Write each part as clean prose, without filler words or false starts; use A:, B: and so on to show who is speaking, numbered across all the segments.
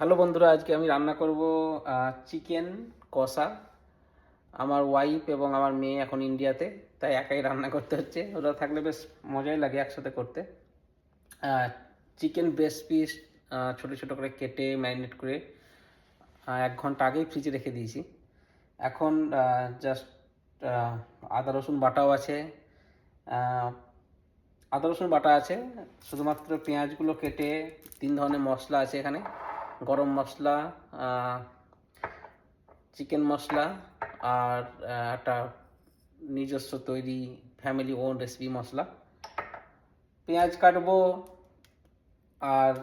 A: Hello বন্ধুরা, আজকে আমি রান্না করব চিকেন কষা। আমার ওয়াইফ এবং আমার মেয়ে এখন ইন্ডিয়াতে, তাই একাই রান্না করতে হচ্ছে। ওরা থাকলে বেশ মজাই লাগে একসাথে করতে। চিকেন ব্রেস্ট পিস ছোটো ছোটো করে কেটে ম্যারিনেট করে 1 ঘন্টা আগেই ফ্রিজে রেখে দিয়েছি। এখন জাস্ট আদা রসুন বাটাও আছে, আহ, আদা রসুন বাটা আছে। শুধুমাত্র পেঁয়াজগুলো কেটে 3 ধরনের মশলা আছে এখানে: গরম মশলা, চিকেন মশলা, আর একটা নিজস্ব তৈরি ফ্যামিলি ওন রেসিপি মশলা। পেঁয়াজ কাটবো, আর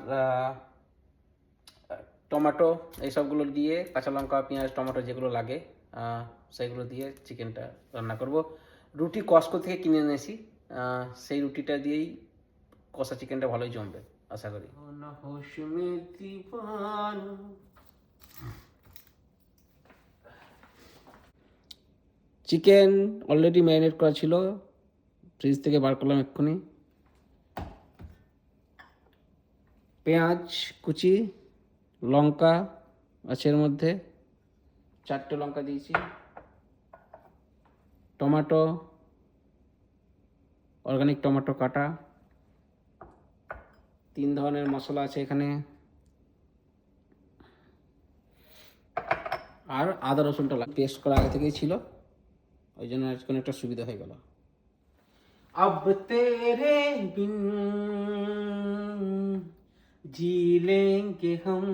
A: টমেটো, এইসবগুলো দিয়ে, কাঁচা লঙ্কা পেঁয়াজ টমেটো যেগুলো লাগে সেইগুলো দিয়ে চিকেনটা রান্না করব। রুটি কস্কো থেকে কিনে এনেছি, সেই রুটিটা দিয়েই কষা চিকেনটা ভালোই জমবে আশা করি। চিকেন অলরেডি ম্যারিনেট করা ছিল, ফ্রিজ থেকে বার করলাম এক্ষুনি। পেঁয়াজ কুচি, লঙ্কা আছে এর মধ্যে, 4টে লঙ্কা দিয়েছি, টমেটো, অর্গানিক টমেটো কাটা, 3 ধরনের মশলা আছে এখানে, আর আদা রসুনটা পেস্ট করা আগে থেকেই ছিল, ওই জন্য আজকে অনেকটা সুবিধা হয়ে গেল। अब तेरे बिन जी लेंगे हम,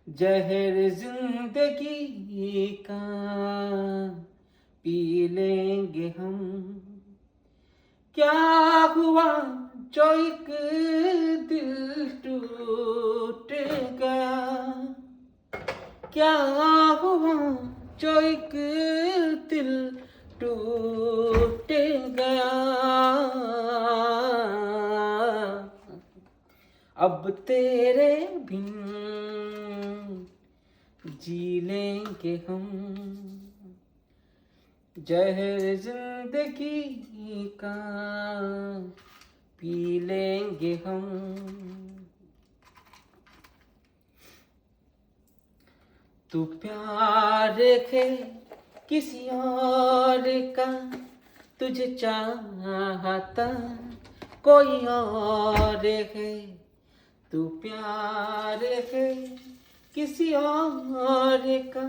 A: जहर जिंदगी का पी लेंगे हम। क्या हुआ जो एक दिल टूट गया, क्या हुआ जो एक दिल टूट गया। अब तेरे बिन जी लेंगे हम, जहर जिंदगी का पी लेंगे हम। तू प्यार है किसी और का, तुझे चाहता कोई और है। तू प्यार है किसी और का,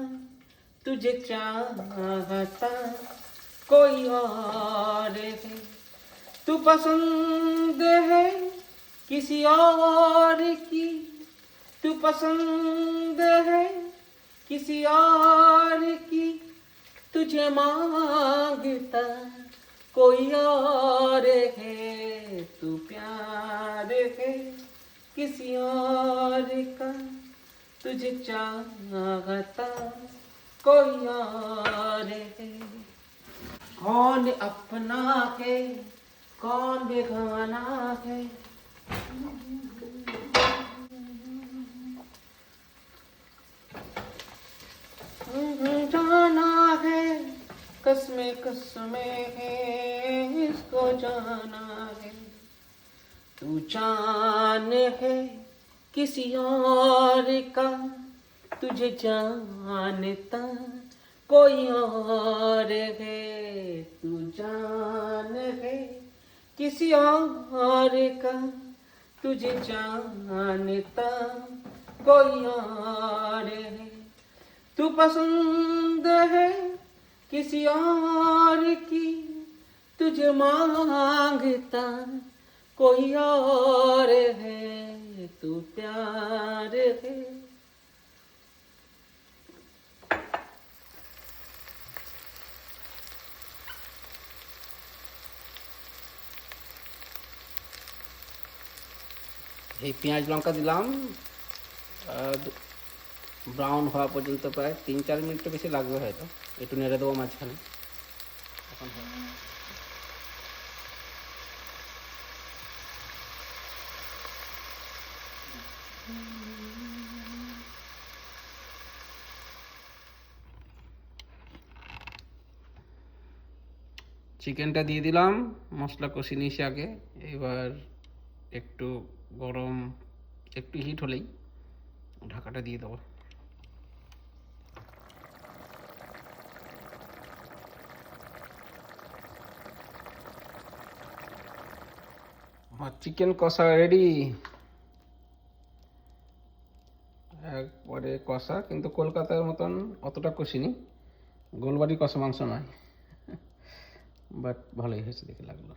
A: तुझे चाहता कोई और है। तू पसंद है किसी और की, तू पसंद है किसी और की, तुझे मांगता कोई और है। तू प्यार है किसी और का, तुझे चाहता कोई और है। कौन अपना है कौन बेगाना है, जाना है कसमें कसमें है, इसको जाना है। तू जान है किसी और का, तुझे जानता कोई और है। तू जान है किसी और का, तुझे जानता कोई और है। तू पसंद है किसी और की, तुझे मांगता कोई और है। तू प्यार है। এই পেঁয়াজ লঙ্কা দিলাম, ব্রাউন হওয়া পর্যন্ত প্রায় 3-4 মিনিট বেশি লাগবে হয়তো। একটু নেড়ে দেবো মাঝখানে। এখন চিকেনটা দিয়ে দিলাম, মশলা কষিয়ে নিয়েছি আগে। এবার একটু গরম একটু হিট হলেই ঢাকাটা দিয়ে দেবো। আমার চিকেন কষা রেডি, একবারে কষা, কিন্তু কলকাতার মতন অতটা কষিনি, গোলবাড়ি কষা মাংস নয়, বাট ভালোই হয়েছে দেখে লাগলো।